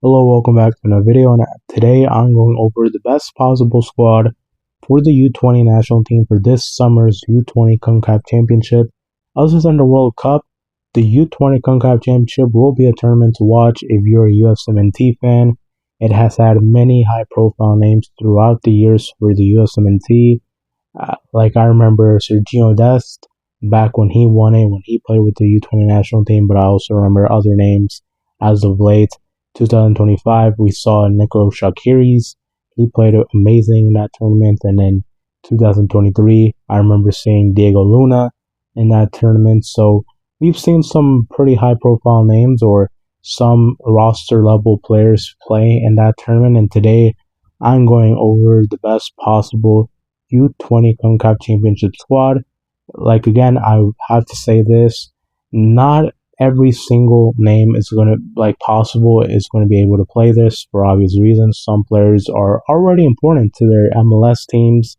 Hello, welcome back to another video, and today I'm going over the best possible squad for the U-20 national team for this summer's U-20 CONCACAF Championship. Other than the World Cup, the U-20 CONCACAF Championship will be a tournament to watch if you're a USMNT fan. It has had many high-profile names throughout the years for the USMNT. Like I remember Sergio Dest back when he won it, when he played with the U-20 national team, but I also remember other names as of late. 2025, we saw Nico Shakiris. He played amazing in that tournament. And then 2023, I remember seeing Diego Luna in that tournament. So we've seen some pretty high profile names or some roster level players play in that tournament. And today, I'm going over the best possible U-20 CONCACAF Championship squad. Like, again, I have to say this, not every single name is going to possible is going to be able to play this for obvious reasons. Some players are already important to their MLS teams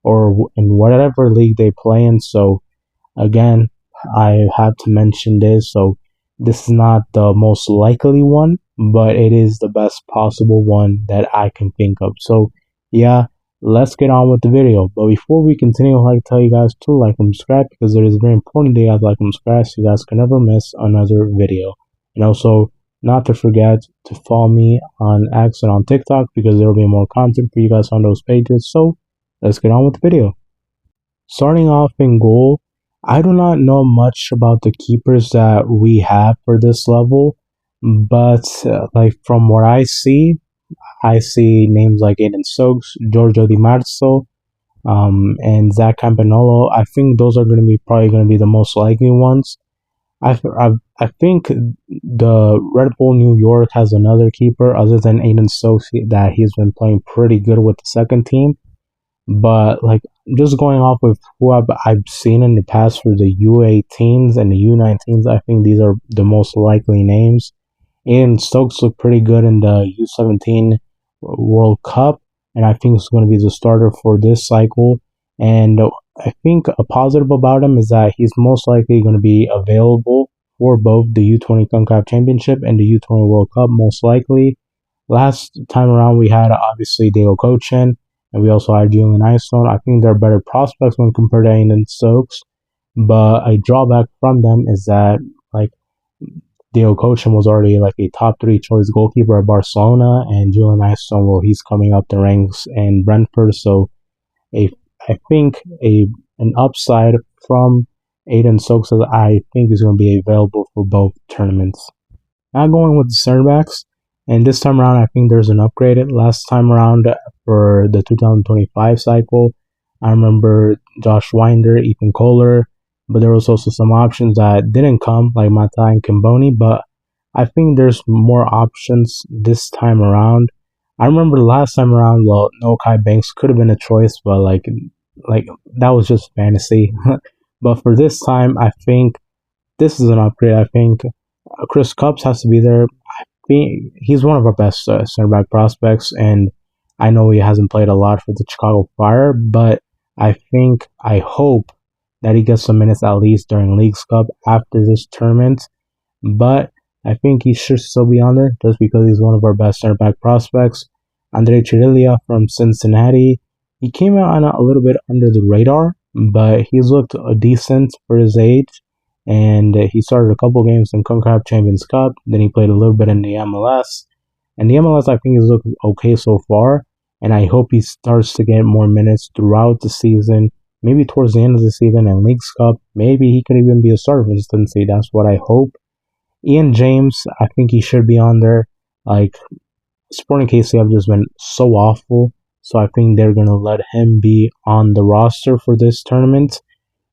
or in whatever league they play in. So again, I have to mention this. So this is not the most likely one, but it is the best possible one that I can think of. So yeah, let's get on with the video. But before we continue, I'd like to tell you guys to like and subscribe, because it is very important that you guys like and subscribe so you guys can never miss another video. And also, not to forget to follow me on X and on TikTok, because there will be more content for you guys on those pages. So let's get on with the video. Starting off in goal, I do not know much about the keepers that we have for this level, but from what I see names like Aiden Stokes, Giorgio Di Marzo, and Zach Campanolo. I think those are probably going to be the most likely ones. I think the Red Bull New York has another keeper other than Aiden Stokes that he's been playing pretty good with the second team. But just going off with who I've seen in the past for the U18s and the U19s, I think these are the most likely names. Aiden Stokes looked pretty good in the U17 World Cup, and I think he's going to be the starter for this cycle. And I think a positive about him is that he's most likely going to be available for both the U-20 CONCACAF Championship and the U-20 World Cup, most likely. Last time around, we had obviously Diego Cochin, and we also had Julian Eystone. I think they're better prospects when compared to Aiden Stokes, but a drawback from them is that Diego Cochin was already a top 3 choice goalkeeper at Barcelona, and Julian Eystone, well, he's coming up the ranks in Brentford. So I think an upside from Aiden Stokes, I think, is going to be available for both tournaments. Now going with the center backs, and this time around I think there's an upgrade. Last time around for the 2025 cycle, I remember Josh Winder, Ethan Kohler, but there was also some options that didn't come, like Mata and Kimboni, but I think there's more options this time around. I remember last time around, well, no Kai Banks could have been a choice, but that was just fantasy. But for this time, I think this is an upgrade. I think Chris Cupps has to be there. I think he's one of our best center back prospects, and I know he hasn't played a lot for the Chicago Fire, but I hope that he gets some minutes at least during Leagues Cup after this tournament. But I think he should still be on there just because he's one of our best center back prospects. Andre Chirilia from Cincinnati. He came out on a little bit under the radar, but he's looked decent for his age. And he started a couple games in CONCACAF Champions Cup. Then he played a little bit in the MLS. And the MLS, I think, he's looked okay so far. And I hope he starts to get more minutes throughout the season. Maybe towards the end of the season and Leagues Cup, maybe he could even be a starter for Cincinnati. That's what I hope. Ian James, I think he should be on there. Sporting KC have just been so awful, so I think they're going to let him be on the roster for this tournament.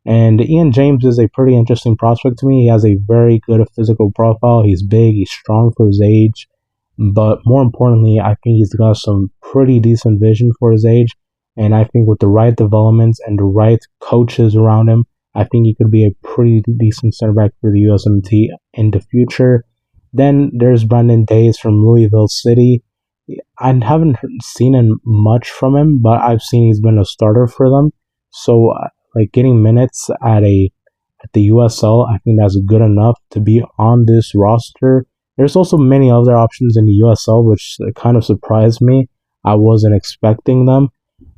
And Ian James is a pretty interesting prospect to me. He has a very good physical profile. He's big, he's strong for his age. But more importantly, I think he's got some pretty decent vision for his age. And I think with the right developments and the right coaches around him, I think he could be a pretty decent center back for the USMT in the future. Then there's Brandon Days from Louisville City. I haven't seen much from him, but I've seen he's been a starter for them. So getting minutes at the USL, I think that's good enough to be on this roster There's also many other options in the USL, which kind of surprised me. I wasn't expecting them.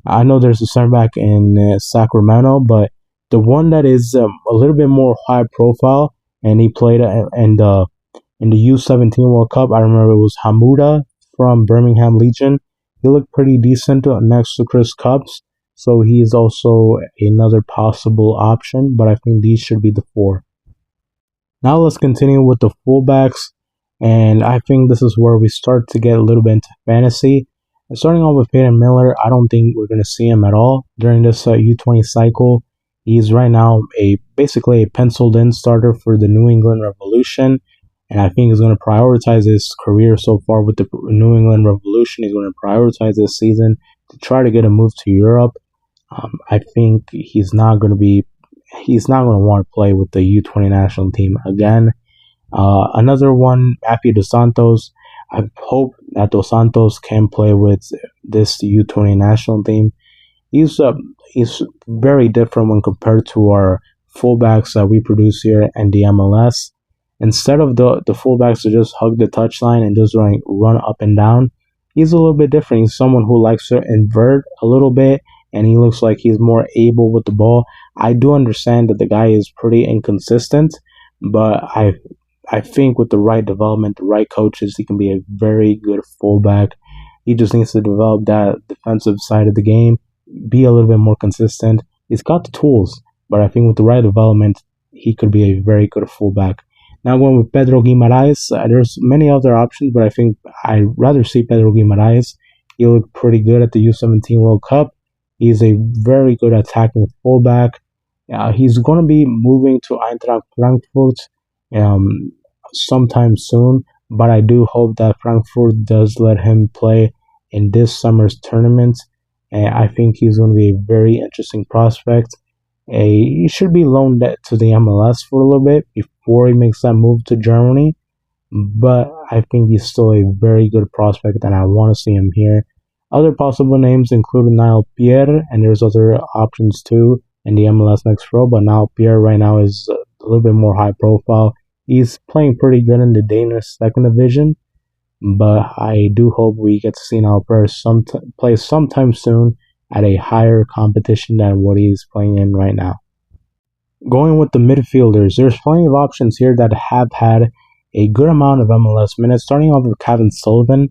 I know there's a center back in Sacramento, but the one that is a little bit more high profile, and he played in the U-17 World Cup. I remember it was Hamuda from Birmingham Legion. He looked pretty decent next to Chris Cupps, so he's also another possible option. But I think these should be the four. Now let's continue with the fullbacks, and I think this is where we start to get a little bit into fantasy. And starting off with Peyton Miller, I don't think we're going to see him at all during this U20 cycle. He's right now basically a penciled-in starter for the New England Revolution, and I think he's going to prioritize his career so far with the New England Revolution. He's going to prioritize this season to try to get a move to Europe. I think he's not going to want to play with the U20 national team again. Another one, Matthew Dos Santos. I hope that Dos Santos can play with this U20 national team. He's very different when compared to our fullbacks that we produce here in the MLS. Instead of the fullbacks to just hug the touchline and just run up and down, he's a little bit different. He's someone who likes to invert a little bit, and he looks like he's more able with the ball. I do understand that the guy is pretty inconsistent, but I think with the right development, the right coaches, he can be a very good fullback. He just needs to develop that defensive side of the game, be a little bit more consistent. He's got the tools, but I think with the right development, he could be a very good fullback. Now going with Pedro Guimaraes, there's many other options, but I think I'd rather see Pedro Guimaraes. He looked pretty good at the U17 World Cup. He's a very good attacking fullback. He's going to be moving to Eintracht Frankfurt sometime soon, but I do hope that Frankfurt does let him play in this summer's tournament. And I think he's going to be a very interesting prospect. He should be loaned to the MLS for a little bit before he makes that move to Germany, but I think he's still a very good prospect, and I want to see him here. Other possible names include Niall Pierre, and there's other options too in the MLS Next Pro, but Niall Pierre right now is a little bit more high profile. He's playing pretty good in the Danish second division, but I do hope we get to see Niall Pierre play sometime soon at a higher competition than what he's playing in right now. Going with the midfielders, there's plenty of options here that have had a good amount of MLS minutes. Starting off with Kevin Sullivan,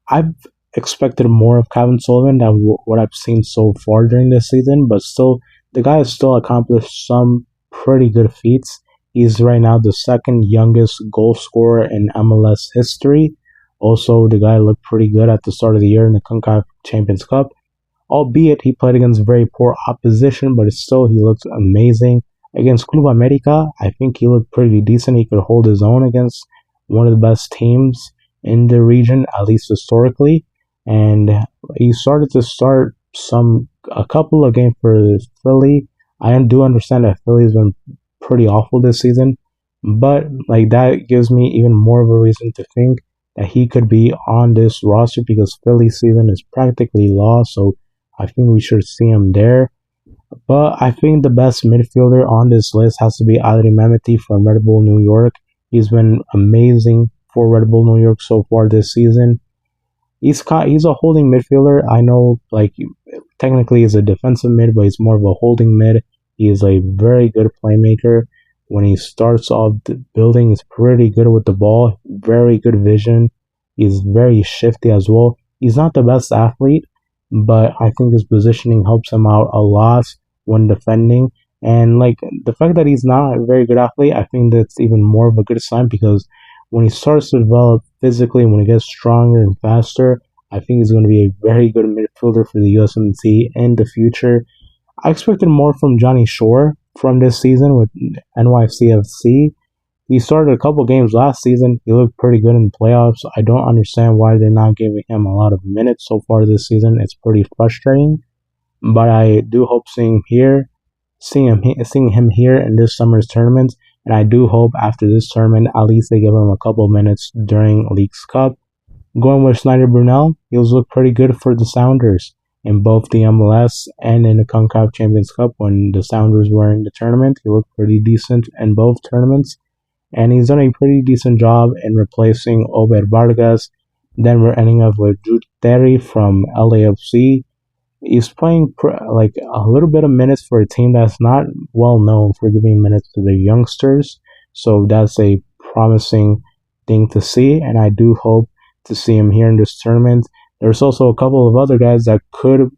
I've expected more of Kevin Sullivan than what I've seen so far during this season, but still, the guy has still accomplished some pretty good feats. He's right now the second youngest goal scorer in MLS history. Also, the guy looked pretty good at the start of the year in the CONCACAF Champions Cup. Albeit he played against very poor opposition, but still he looked amazing. Against Club America, I think he looked pretty decent. He could hold his own against one of the best teams in the region, at least historically. And he started to start a couple of games for Philly. I do understand that Philly's been pretty awful this season, but that gives me even more of a reason to think that he could be on this roster because Philly's season is practically lost. So I think we should see him there. But I think the best midfielder on this list has to be Adri Mehmeti from Red Bull New York. He's been amazing for Red Bull New York so far this season. He's a holding midfielder. I know, technically he's a defensive mid, but he's more of a holding mid. He is a very good playmaker. When he starts off building, he's pretty good with the ball. Very good vision. He's very shifty as well. He's not the best athlete, but I think his positioning helps him out a lot when defending. And the fact that he's not a very good athlete, I think that's even more of a good sign because when he starts to develop physically, when he gets stronger and faster, I think he's going to be a very good midfielder for the USMNT in the future. I expected more from Johnny Shore from this season with NYCFC. He started a couple games last season. He looked pretty good in the playoffs. I don't understand why they're not giving him a lot of minutes so far this season. It's pretty frustrating. But I do hope seeing him here in this summer's tournament. And I do hope after this tournament, at least they give him a couple minutes during Leagues Cup. Going with Schneider Brunel, he's looked pretty good for the Sounders in both the MLS and in the CONCACAF Champions Cup when the Sounders were in the tournament. He looked pretty decent in both tournaments. and he's done a pretty decent job in replacing Obed Vargas. Then we're ending up with Drew Terry from LAFC. He's playing like a little bit of minutes for a team that's not well known for giving minutes to the youngsters. So that's a promising thing to see, and I do hope to see him here in this tournament. There's also a couple of other guys that could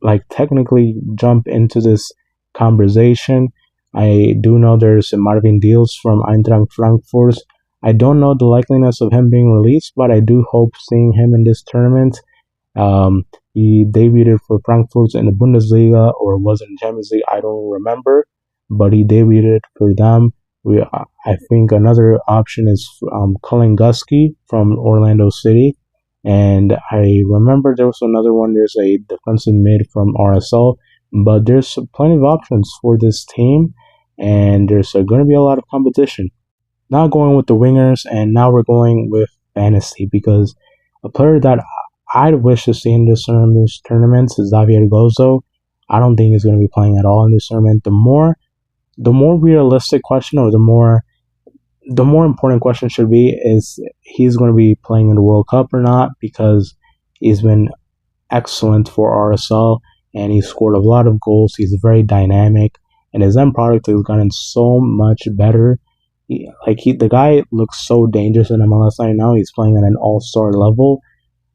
like technically jump into this conversation. I do know there's Marvin Diels from Eintracht Frankfurt. I don't know the likeliness of him being released, but I do hope seeing him in this tournament. He debuted for Frankfurt in the Bundesliga, or was in Champions League. I don't remember, but he debuted for them. I think another option is Cullen Gusky from Orlando City, and I remember there was another one. There's a defensive mid from RSL, but there's plenty of options for this team, and there's going to be a lot of competition. Now going with the wingers, and now we're going with fantasy because a player that I'd wish to see in this tournament is Xavier Gozo. I don't think he's going to be playing at all in this tournament. The more realistic question, or the more important question should be, is he's going to be playing in the World Cup or not, because he's been excellent for RSL and he scored a lot of goals. He's very dynamic, and his end product has gotten so much better. The guy looks so dangerous in MLS right now. He's playing at an all-star level.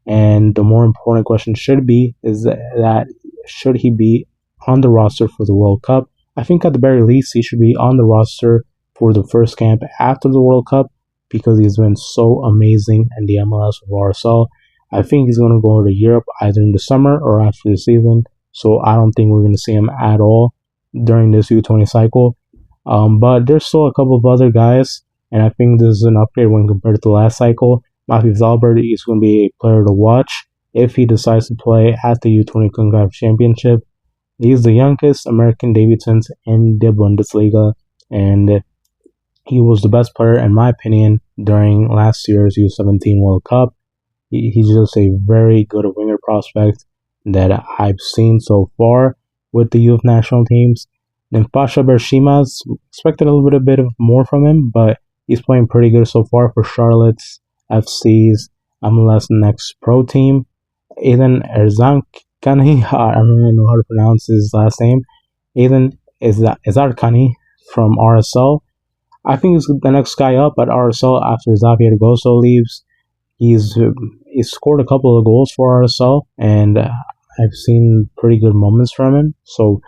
And the more important question should be is that should he be on the roster for the World Cup? I think at the very least he should be on the roster for the first camp after the World Cup, because he's been so amazing in the MLS of RSL. I think he's going to go to Europe either in the summer or after the season, so I don't think we're going to see him at all during this U20 cycle. But there's still a couple of other guys, and I think this is an upgrade when compared to the last cycle. Matthew Zalbert is going to be a player to watch if he decides to play at the U20 CONCACAF Championship. He's the youngest American debutant in the Bundesliga, and he was the best player, in my opinion, during last year's U17 World Cup. He's just a very good winger prospect that I've seen so far with the youth national teams. Then Pasha Bershima's expected a little bit of more from him, but he's playing pretty good so far for Charlotte's FC's MLS Next Pro team. Aiden Erzakani, I don't know how to pronounce his last name. Aiden Erzakani from RSL. I think he's the next guy up at RSL after Xavier Gozo leaves. He's scored a couple of goals for RSL, and I've seen pretty good moments from him. So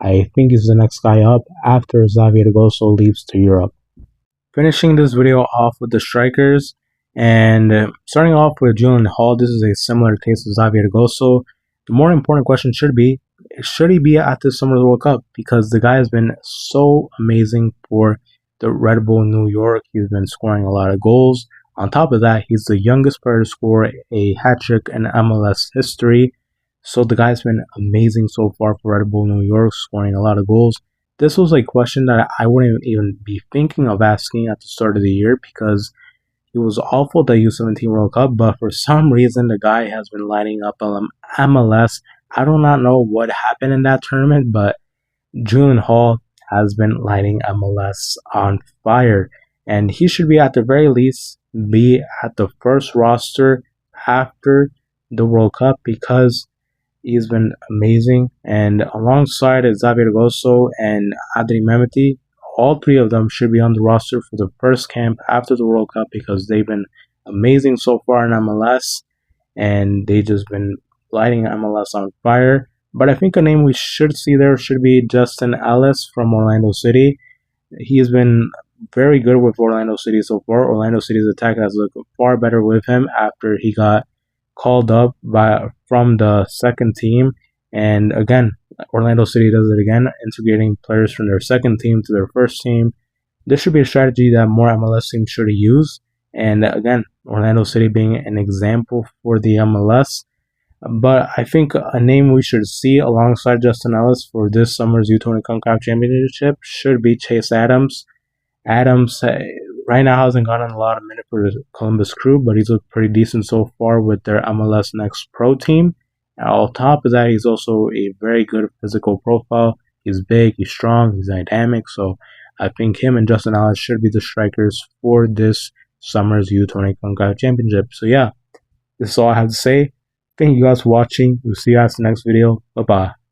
I think he's the next guy up after Xavier Gozo leaves to Europe. Finishing this video off with the strikers, and starting off with Julian Hall. This is a similar case to Xavier Gozo. The more important question should be, should he be at this summer's World Cup? Because the guy has been so amazing for the Red Bull New York. He's been scoring a lot of goals. On top of that, he's the youngest player to score a hat-trick in MLS history. So the guy's been amazing so far for Red Bull New York, scoring a lot of goals. This was a question that I wouldn't even be thinking of asking at the start of the year, because he was awful at the U17 World Cup, but for some reason the guy has been lighting up MLS. I do not know what happened in that tournament, but Julian Hall has been lighting MLS on fire, and he should be at the very least be at the first roster after the World Cup, because he's been amazing. And alongside Xavier Gozo and Adri Mehmeti, all three of them should be on the roster for the first camp after the World Cup, because they've been amazing so far in MLS, and they've just been lighting MLS on fire. But I think a name we should see there should be Justin Ellis from Orlando City. He has been very good with Orlando City so far. Orlando City's attack has looked far better with him after he got called up from the second team. And again, Orlando City does it again, integrating players from their second team to their first team. This should be a strategy that more MLS teams should use. And again, Orlando City being an example for the MLS. But I think a name we should see alongside Justin Ellis for this summer's U20 CONCACAF Championship should be Chase Adams. Adams right now hasn't gotten a lot of minutes for the Columbus Crew, but he's looked pretty decent so far with their MLS Next Pro team. And on top of that, he's also a very good physical profile. He's big, he's strong, he's dynamic. So I think him and Justin Allen should be the strikers for this summer's U-20 CONCACAF Championship. So yeah, this is all I have to say. Thank you guys for watching. We'll see you guys in the next video. Bye-bye.